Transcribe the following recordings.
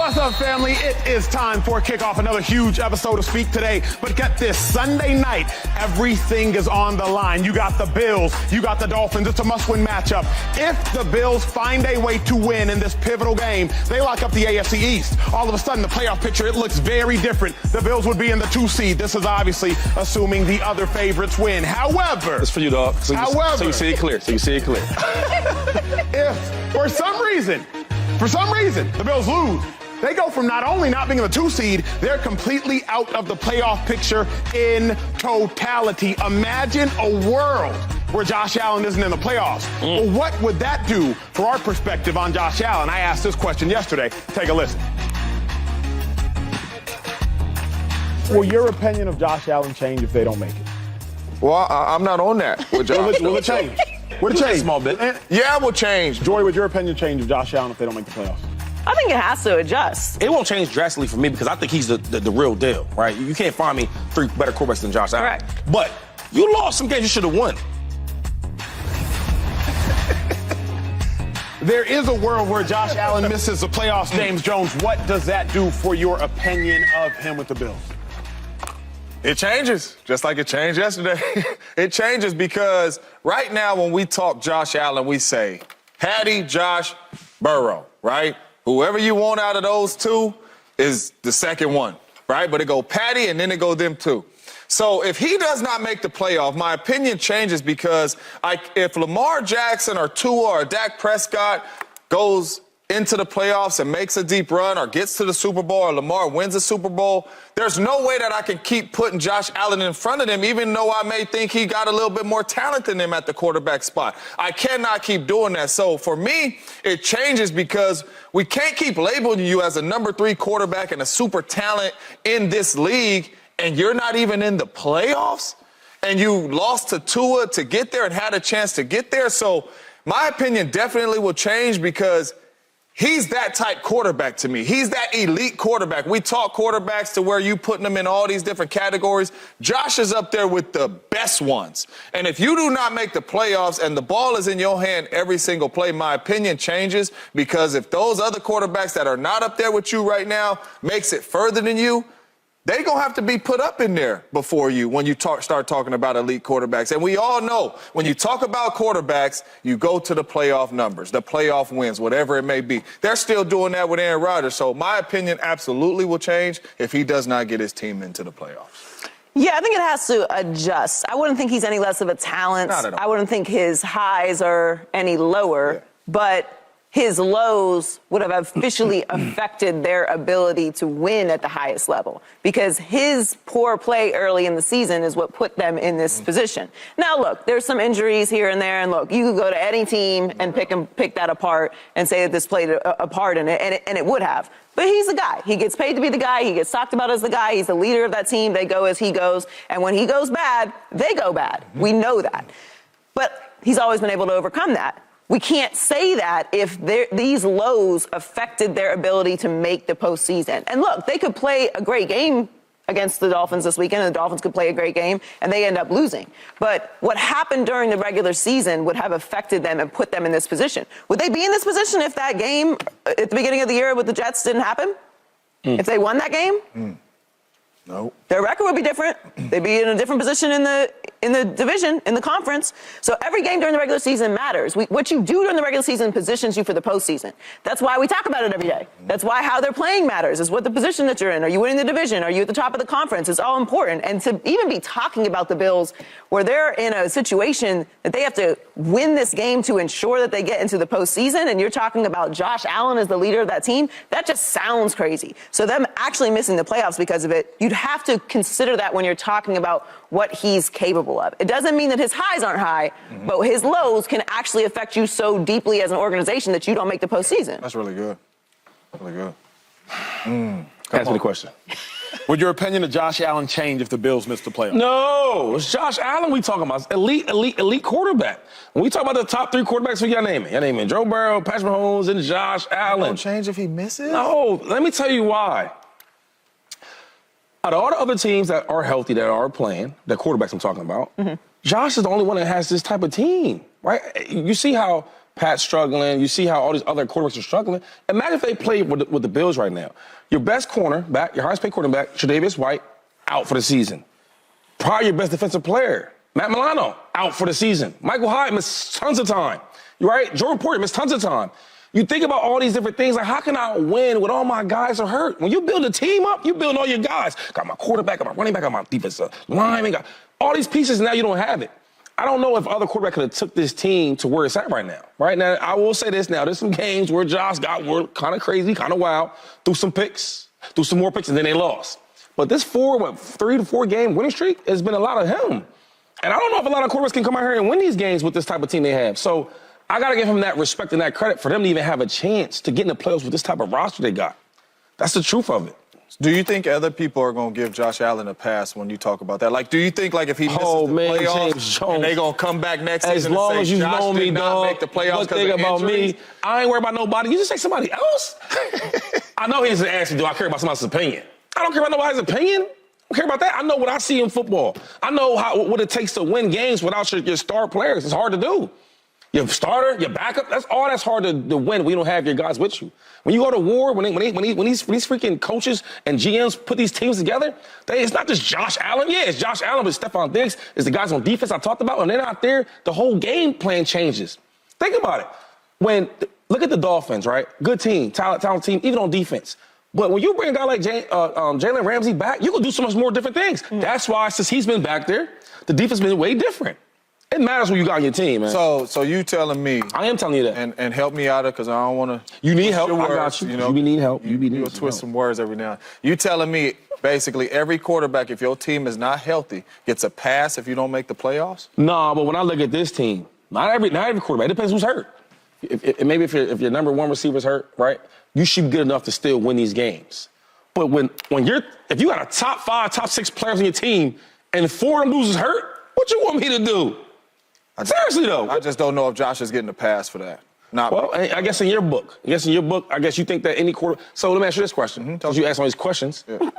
What's up, family? It is time for kickoff, another huge episode of Speak Today. But get this, Sunday night, everything is on the line. You got the Bills, you got the Dolphins. It's a must-win matchup. If the Bills find a way to win in this pivotal game, they lock up the AFC East. All of a sudden, the playoff picture, it looks very different. The Bills would be in the 2 seed. This is obviously assuming the other favorites win. However, it's for you, dog. So you see it clear. If for some reason, the Bills lose, they go from not only not being in the 2 seed, they're completely out of the playoff picture in totality. Imagine a world where Josh Allen isn't in the playoffs. Well, what would that do for our perspective on Josh Allen? I asked this question yesterday. Take a listen. Will your opinion of Josh Allen change if they don't make it? Well, I'm not on that with Josh. Will it change? Would it change? A small bit. Yeah, it will change. Joy, would your opinion change of Josh Allen if they don't make the playoffs? I think it has to adjust. It won't change drastically for me because I think he's the real deal, right? You can't find me 3 better quarterbacks than Josh Allen. Right. But you lost some games you should have won. There is a world where Josh Allen misses the playoffs. James Jones, what does that do for your opinion of him with the Bills? It changes, just like it changed yesterday. It changes because right now when we talk Josh Allen, we say Patty, Josh, Burrow, right? Whoever you want out of those 2 is the second one, right? But it go Patty and then it go them 2. So if he does not make the playoff, my opinion changes because if Lamar Jackson or Tua or Dak Prescott goes into the playoffs and makes a deep run or gets to the Super Bowl or Lamar wins the Super Bowl, there's no way that I can keep putting Josh Allen in front of them, even though I may think he got a little bit more talent than him at the quarterback spot. I cannot keep doing that. So for me, it changes because we can't keep labeling you as a number 3 quarterback and a super talent in this league, and you're not even in the playoffs, and you lost to Tua to get there and had a chance to get there. So my opinion definitely will change because he's that type quarterback to me. He's that elite quarterback. We talk quarterbacks to where you putting them in all these different categories. Josh is up there with the best ones. And if you do not make the playoffs and the ball is in your hand every single play, my opinion changes because if those other quarterbacks that are not up there with you right now makes it further than you, they're going to have to be put up in there before you when you start talking about elite quarterbacks. And we all know when you talk about quarterbacks, you go to the playoff numbers, the playoff wins, whatever it may be. They're still doing that with Aaron Rodgers. So my opinion absolutely will change if he does not get his team into the playoffs. Yeah, I think it has to adjust. I wouldn't think he's any less of a talent. Not at all. I wouldn't think his highs are any lower. Yeah. But his lows would have officially affected their ability to win at the highest level because his poor play early in the season is what put them in this position. Now, look, there's some injuries here and there, and look, you could go to any team and pick that apart and say that this played a part in it, and it would have. But he's the guy. He gets paid to be the guy. He gets talked about as the guy. He's the leader of that team. They go as he goes. And when he goes bad, they go bad. We know that. But he's always been able to overcome that. We can't say that if these lows affected their ability to make the postseason. And look, they could play a great game against the Dolphins this weekend, and the Dolphins could play a great game, and they end up losing. But what happened during the regular season would have affected them and put them in this position. Would they be in this position if that game at the beginning of the year with the Jets didn't happen? If they won that game? No. Their record would be different. They'd be in a different position in the division, in the conference. So every game during the regular season matters. What you do during the regular season positions you for the postseason. That's why we talk about it every day. That's why how they're playing matters, is what the position that you're in. Are you winning the division? Are you at the top of the conference? It's all important. And to even be talking about the Bills where they're in a situation that they have to win this game to ensure that they get into the postseason, and you're talking about Josh Allen as the leader of that team, that just sounds crazy. So them actually missing the playoffs because of it, you'd have to consider that when you're talking about what he's capable of. It doesn't mean that his highs aren't high, but his lows can actually affect you so deeply as an organization that you don't make the postseason. That's really good. Really good. Ask me the question. Would your opinion of Josh Allen change if the Bills missed the playoffs? No, it's Josh Allen we talking about. Elite quarterback. When we talk about the top 3 quarterbacks, who y'all naming? Y'all naming Joe Burrow, Patrick Mahomes, and Josh Allen. Won't change if he misses? No, let me tell you why. Out of all the other teams that are healthy, that are playing, the quarterbacks I'm talking about, Josh is the only one that has this type of team, right? You see how Pat's struggling. You see how all these other quarterbacks are struggling. Imagine if they played with the Bills right now. Your best cornerback, your highest paid quarterback, Tre'Davious White, out for the season. Probably your best defensive player, Matt Milano, out for the season. Michael Hyde missed tons of time. You right? Jordan Poyer missed tons of time. You think about all these different things, like how can I win when all my guys are hurt? When you build a team up, you build all your guys. Got my quarterback, got my running back, got my defensive lineman, got all these pieces, now you don't have it. I don't know if other quarterback could have took this team to where it's at right now. Right now, I will say this now. There's some games where Josh were kind of crazy, kind of wild, threw some picks, threw some more picks, and then they lost. But this 3 to 4 game winning streak has been a lot of him. And I don't know if a lot of quarterbacks can come out here and win these games with this type of team they have. So I got to give him that respect and that credit for them to even have a chance to get in the playoffs with this type of roster they got. That's the truth of it. Do you think other people are going to give Josh Allen a pass when you talk about that? Like, do you think, like, if he misses the playoffs and they going to come back next season as long and as say, you Josh know me, did not dog, make the playoffs one because thing of about injuries? me, I ain't worried about nobody. You just say somebody else. I know he doesn't ask me, do I care about somebody's opinion? I don't care about nobody's opinion. I don't care about that. I know what I see in football. I know what it takes to win games without your star players. It's hard to do. Your starter, your backup, that's hard to win when you don't have your guys with you. When you go to war, when these freaking coaches and GMs put these teams together, it's not just Josh Allen. Yeah, it's Josh Allen, but Stephon Diggs is the guys on defense I talked about. When they're not there, the whole game plan changes. Think about it. Look at the Dolphins, right? Good team, talented team, even on defense. But when you bring a guy like Jalen Ramsey back, you can do so much more different things. That's why, since he's been back there, the defense has been way different. It matters what you got on your team, man. So you telling me? I am telling you that. And help me out because I don't want to. You need help. I got you. You need help. You'll twist some words every now and then. You telling me basically every quarterback, if your team is not healthy, gets a pass if you don't make the playoffs? No, but when I look at this team, not every quarterback. It depends who's hurt. Maybe if your number one receiver's hurt, right, you should be good enough to still win these games. But if you got a top 5, top 6 players on your team and 4 of them losers hurt, what you want me to do? Seriously, though. I just don't know if Josh is getting a pass for that. Well, I guess in your book. I guess you think that any quarter. So let me ask you this question. Because you asked all these questions. Yeah.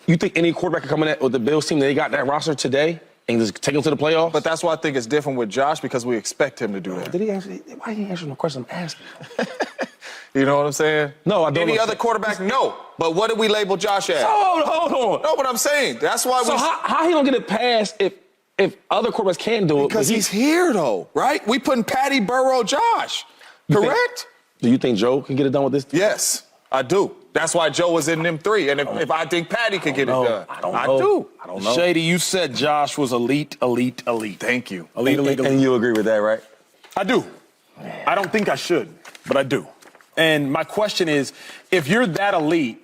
You think any quarterback can come in with the Bills team that they got that roster today and just take them to the playoffs? But that's why I think it's different with Josh because we expect him to do that. Why didn't he answer my question I'm asking? You know what I'm saying? No, I don't. Any other quarterback? No. But what did we label Josh as? Hold on. No, but I'm saying that's why So how he don't get it passed if other quarterbacks can do it? Because he's here, though, right? We putting Patty, Burrow, Josh. Correct? Do you think Joe can get it done with this team? Yes, I do. That's why Joe was in them 3. And if I think Patty could get it done, I do. I don't know. Shady, you said Josh was elite. Thank you. Elite. And you agree with that, right? I do. I don't think I should, but I do. And my question is, if you're that elite,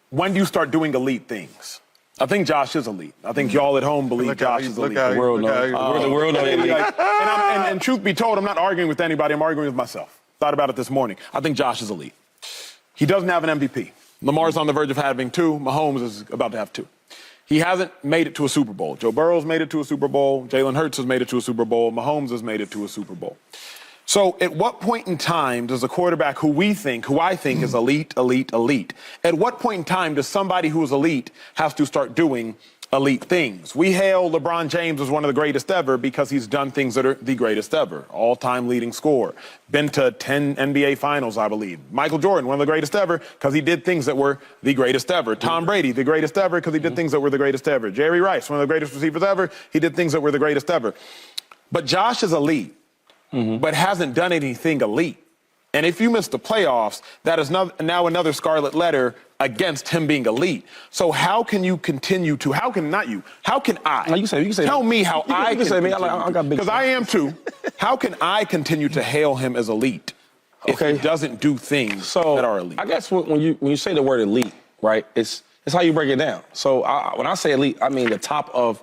when do you start doing elite things? I think Josh is elite. I think y'all at home believe Josh is elite. The world knows. The world knows. And truth be told, I'm not arguing with anybody. I'm arguing with myself. Thought about it this morning. I think Josh is elite. He doesn't have an MVP. Lamar's on the verge of having 2. Mahomes is about to have 2. He hasn't made it to a Super Bowl. Joe Burrow's made it to a Super Bowl. Jalen Hurts has made it to a Super Bowl. Mahomes has made it to a Super Bowl. So at what point in time does a quarterback who I think is elite, at what point in time does somebody who is elite have to start doing elite things? We hail LeBron James as one of the greatest ever because he's done things that are the greatest ever. All-time leading scorer. Been to 10 NBA finals, I believe. Michael Jordan, one of the greatest ever because he did things that were the greatest ever. Tom Brady, the greatest ever because he did things that were the greatest ever. Jerry Rice, one of the greatest receivers ever. He did things that were the greatest ever. But Josh is elite. But hasn't done anything elite. And if you miss the playoffs, that is now another scarlet letter against him being elite. So how can I? No, you can say Tell me how I can say me. I got big. Because I am too. How can I continue to hail him as elite if he doesn't do things that are elite? I guess when you say the word elite, right, it's how you break it down. So when I say elite, I mean the top of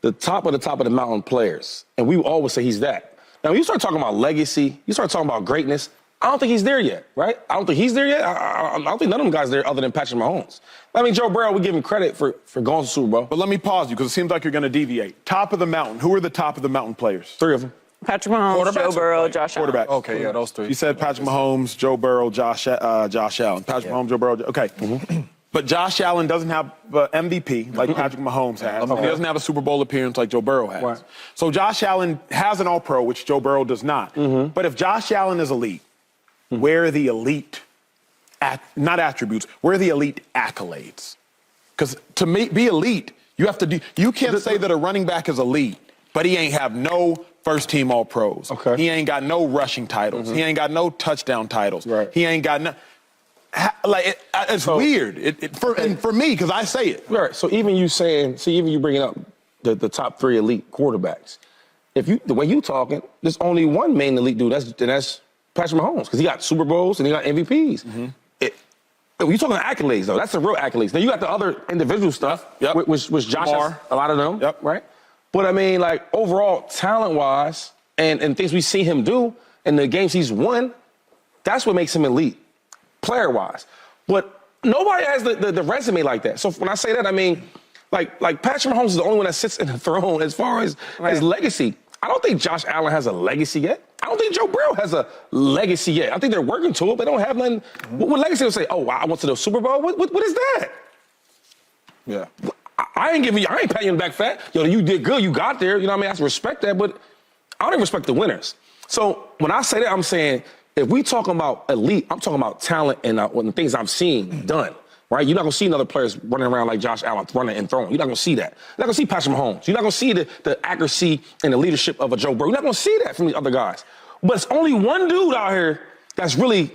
the mountain players. And we always say he's that. Now, when you start talking about legacy, you start talking about greatness, I don't think he's there yet, right? I don't think he's there yet. I don't think none of them guys are there other than Patrick Mahomes. I mean, Joe Burrow, we give him credit for going to the Super Bowl. But let me pause you because it seems like you're going to deviate. Top of the mountain. Who are the top of the mountain players? 3 of them. Patrick Mahomes, Joe Burrow, Josh Allen. Quarterback. Okay, yeah, those 3. You said Patrick Mahomes, Joe Burrow, Josh Allen. Patrick Mahomes, Joe Burrow. Okay. But Josh Allen doesn't have MVP like Patrick Mahomes has. Okay. He doesn't have a Super Bowl appearance like Joe Burrow has. Right. So Josh Allen has an All-Pro, which Joe Burrow does not. But if Josh Allen is elite, where are the elite, not attributes, where are the elite accolades? Because to be elite, you have to do. You can't say that a running back is elite, but he ain't have no first-team All-Pros. Okay. He ain't got no rushing titles. He ain't got no touchdown titles. Right. He ain't got no. It's weird. For me, because I say it. Right. So even you bringing up the top 3 elite quarterbacks. The way you talking, there's only one main elite dude. That's Patrick Mahomes, because he got Super Bowls and he got MVPs. When you talking accolades, though, that's the real accolades. Now you got the other individual stuff, which Josh has a lot of them, right? But I mean, like overall, talent-wise, and things we see him do, and the games he's won, that's what makes him elite, player-wise. But nobody has the resume like that. So when I say that, I mean, like Patrick Mahomes is the only one that sits in the throne as far as his legacy. I don't think Josh Allen has a legacy yet. I don't think Joe Burrow has a legacy yet. I think they're working to it. They don't have nothing. What legacy will say, oh, I went to the Super Bowl? What is that? Yeah. I ain't patting you on the back fat. Yo, you did good. You got there. You know what I mean? I respect that, but I don't even respect the winners. So when I say that, I'm saying if we talking about elite, I'm talking about talent and the things I've seen done. Right? You're not going to see other players running around like Josh Allen, running and throwing. You're not going to see that. You're not going to see Patrick Mahomes. You're not going to see the accuracy and the leadership of a Joe Burrow. You're not going to see that from the other guys. But it's only one dude out here that's really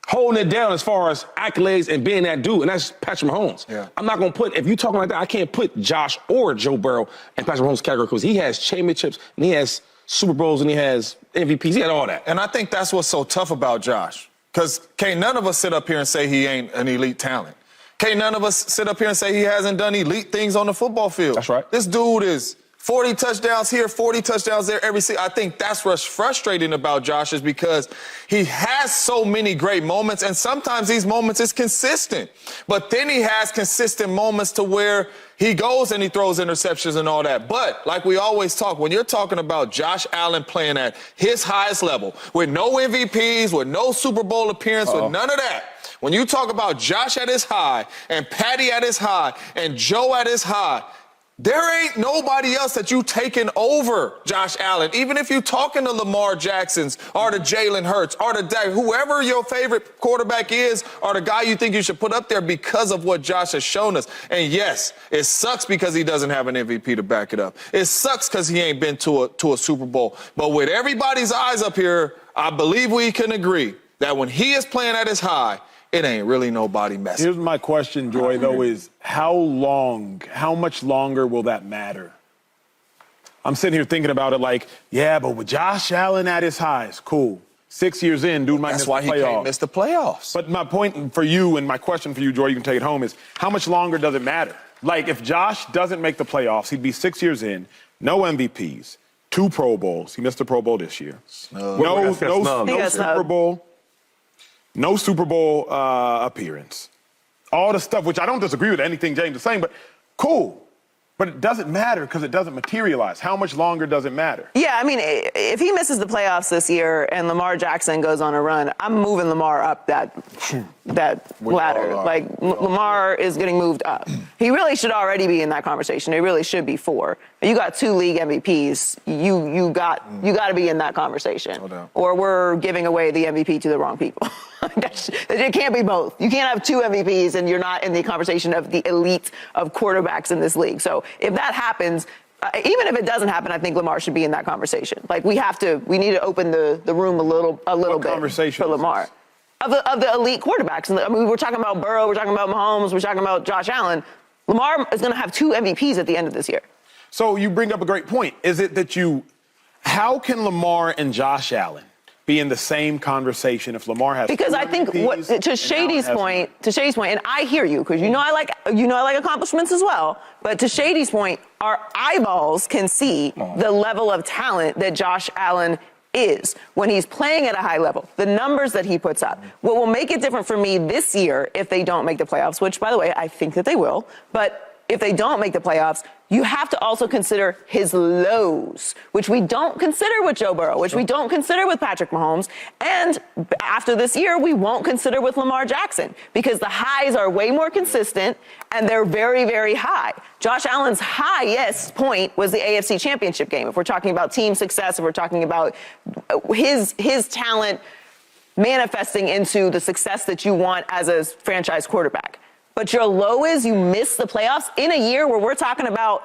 holding it down as far as accolades and being that dude, and that's Patrick Mahomes. Yeah. I'm not going to if you're talking like that, I can't put Josh or Joe Burrow in Patrick Mahomes' category because he has championships and he has Super Bowls and he has MVPs. He had all that. And I think that's what's so tough about Josh, because can't none of us sit up here and say he ain't an elite talent. Can't none of us sit up here and say he hasn't done elite things on the football field. That's right. This dude is 40 touchdowns here, 40 touchdowns there every season. I think that's what's frustrating about Josh is because he has so many great moments, and sometimes these moments is consistent. But then he has consistent moments to where he goes and he throws interceptions and all that. But like we always talk, when you're talking about Josh Allen playing at his highest level with no MVPs, with no Super Bowl appearance, with none of that, when you talk about Josh at his high and Patty at his high and Joe at his high, there ain't nobody else that you taking over Josh Allen. Even if you talking to Lamar Jacksons or to Jalen Hurts or to whoever your favorite quarterback is or the guy you think you should put up there because of what Josh has shown us. And yes, it sucks because he doesn't have an MVP to back it up. It sucks because he ain't been to a Super Bowl. But with everybody's eyes up here, I believe we can agree that when he is playing at his high, it ain't really nobody messing. Here's my question, Joy, though, is how much longer will that matter? I'm sitting here thinking about it like, yeah, but with Josh Allen at his highs, cool. 6 years in, dude might miss the playoffs. That's why he can't miss the playoffs. But my point for you and my question for you, Joy, you can take it home, is how much longer does it matter? Like, if Josh doesn't make the playoffs, he'd be 6 years in, no MVPs, 2 Pro Bowls. He missed the Pro Bowl this year. No Super Bowl. No Super Bowl appearance. All the stuff, which I don't disagree with anything James is saying, but cool. But it doesn't matter because it doesn't materialize. How much longer does it matter? Yeah, I mean, if he misses the playoffs this year and Lamar Jackson goes on a run, I'm moving Lamar up that ladder. Like, Lamar is getting moved up. He really should already be in that conversation. It really should be 4. You got 2 league MVPs. You got to be in that conversation. Or we're giving away the MVP to the wrong people. It can't be both. You can't have 2 MVPs and you're not in the conversation of the elite of quarterbacks in this league. So if that happens, even if it doesn't happen, I think Lamar should be in that conversation. Like, we need to open the room a little bit for Lamar. Of the elite quarterbacks. I mean, we're talking about Burrow, we're talking about Mahomes, we're talking about Josh Allen. Lamar is going to have 2 MVPs at the end of this year. So you bring up a great point. Is it that how can Lamar and Josh Allen be in the same conversation if Lamar has? Because I think to Shady's point, and I hear you because I like accomplishments as well. But to Shady's point, our eyeballs can see the level of talent that Josh Allen is when he's playing at a high level, the numbers that he puts up. What will make it different for me this year if they don't make the playoffs, which, by the way, I think that they will, but if they don't make the playoffs, you have to also consider his lows, which we don't consider with Joe Burrow, which we don't consider with Patrick Mahomes. And after this year, we won't consider with Lamar Jackson because the highs are way more consistent and they're very, very high. Josh Allen's highest point was the AFC Championship game. If we're talking about team success, if we're talking about his talent manifesting into the success that you want as a franchise quarterback. But your low is you miss the playoffs in a year where we're talking about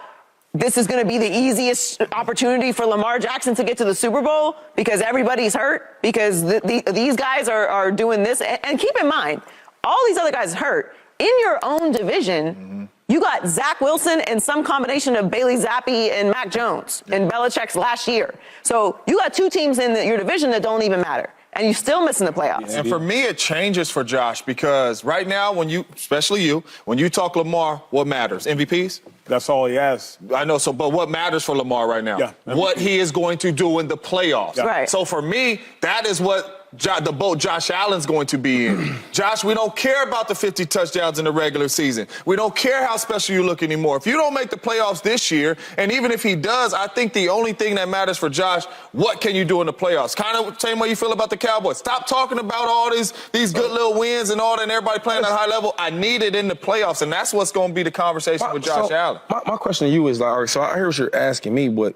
this is going to be the easiest opportunity for Lamar Jackson to get to the Super Bowl because everybody's hurt, because these guys are doing this. And keep in mind, all these other guys hurt. In your own division, you got Zach Wilson and some combination of Bailey Zappi and Mac Jones in Belichick's last year. So you got two teams in your division that don't even matter. And you're still missing the playoffs. And for me, it changes for Josh because right now, especially you, when you talk Lamar, what matters? MVPs? That's all he has. I know, but what matters for Lamar right now? Yeah. What he is going to do in the playoffs. Yeah. Right. So for me, that is what the boat Josh Allen's going to be in. Josh, we don't care about the 50 touchdowns in the regular season. We don't care how special you look anymore. If you don't make the playoffs this year, and even if he does, I think the only thing that matters for Josh, what can you do in the playoffs? Kind of the same way you feel about the Cowboys. Stop talking about all these good little wins and all that, and everybody playing at a high level. I need it in the playoffs, and that's what's going to be the conversation with Josh Allen. My question to you is, like, all right, so I hear what you're asking me, but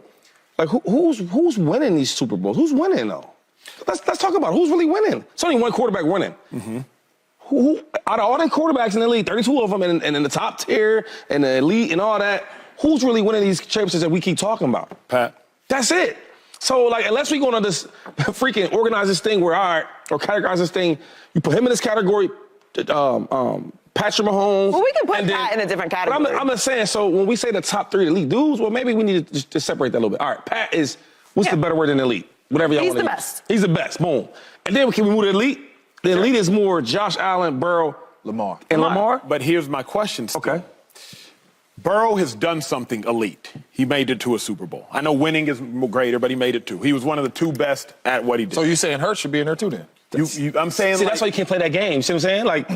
like, who's winning these Super Bowls? Who's winning though? Let's talk about it. Who's really winning. It's only one quarterback winning. Mm-hmm. Who out of all the quarterbacks in the league, 32 of them, and in the top tier and the elite and all that, who's really winning these championships that we keep talking about? Pat. That's it. So, like, unless we go on this freaking organize this thing where, all right, or categorize this thing, you put him in this category, Patrick Mahomes. Well, we can put Pat in a different category. But I'm just saying, so when we say the top three elite dudes, well, maybe we need to just separate that a little bit. All right, Pat is, what's the better word than elite? Whatever y'all want to use. He's the best. He's the best. Boom. And then can we move to elite? The elite is more Josh Allen, Burrow, Lamar. And Lamar? But here's my question, Steve. Okay. Burrow has done something elite. He made it to a Super Bowl. I know winning is greater, but he made it too. He was one of the two best at what he did. So you saying Hurts should be in there too then? I'm saying, See, that's why you can't play that game. See what I'm saying? Like,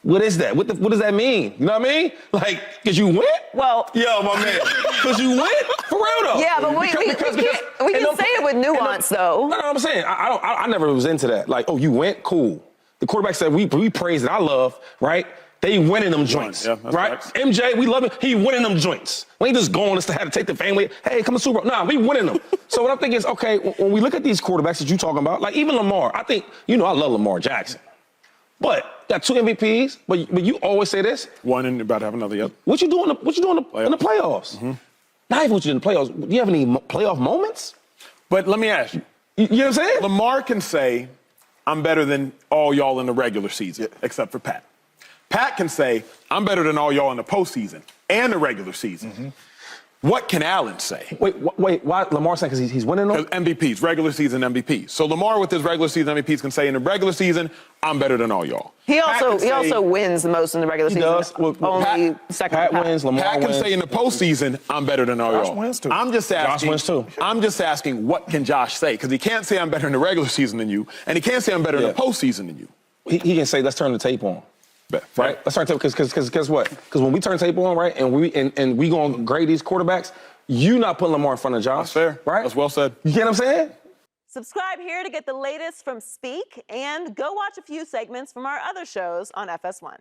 what is that? What does that mean? You know what I mean? Like, because you went? Well, Yo, my man. Because you went? For real, though. yeah, but we can say it with nuance, though. No, I'm saying, I never was into that. Like, oh, you went? Cool. The quarterbacks that we praise and I love, right? They winning them joints, Yeah, that's right? facts. MJ, we love him. He winning them joints. We ain't just going to have to take the family. Hey, come to Super Bowl. Nah, we winning them. So what I'm thinking is, okay, when we look at these quarterbacks that you talking about, like even Lamar, I think, I love Lamar Jackson. But got 2 MVPs, but you always say this. one and about to have another. Yep. What you doing in the playoffs? Mm-hmm. Not even what you do in the playoffs. Do you have any playoff moments? But let me ask you. You know what I'm saying? Lamar can say, I'm better than all y'all in the regular season, except for Pat. Pat can say, I'm better than all y'all in the postseason and the regular season. Mm-hmm. What can Allen say? Wait, why Lamar saying because he's winning them? MVPs, regular season MVPs. So Lamar with his regular season MVPs can say in the regular season, I'm better than all y'all. He also wins the most in the regular season. He does. Only second. Pat wins, Lamar Pat can wins. say in the postseason, I'm better than all y'all. Josh wins too. I'm just asking. Josh wins too. I'm just asking, what can Josh say? Because he can't say I'm better in the regular season than you, and he can't say I'm better in the postseason than you. He can say, let's turn the tape on. Right? Let's turn tape because guess what? Because when we turn tape on, right, and we gonna grade these quarterbacks, you not putting Lamar in front of Josh. That's fair. Right? That's well said. You get what I'm saying? Subscribe here to get the latest from Speak and go watch a few segments from our other shows on FS1.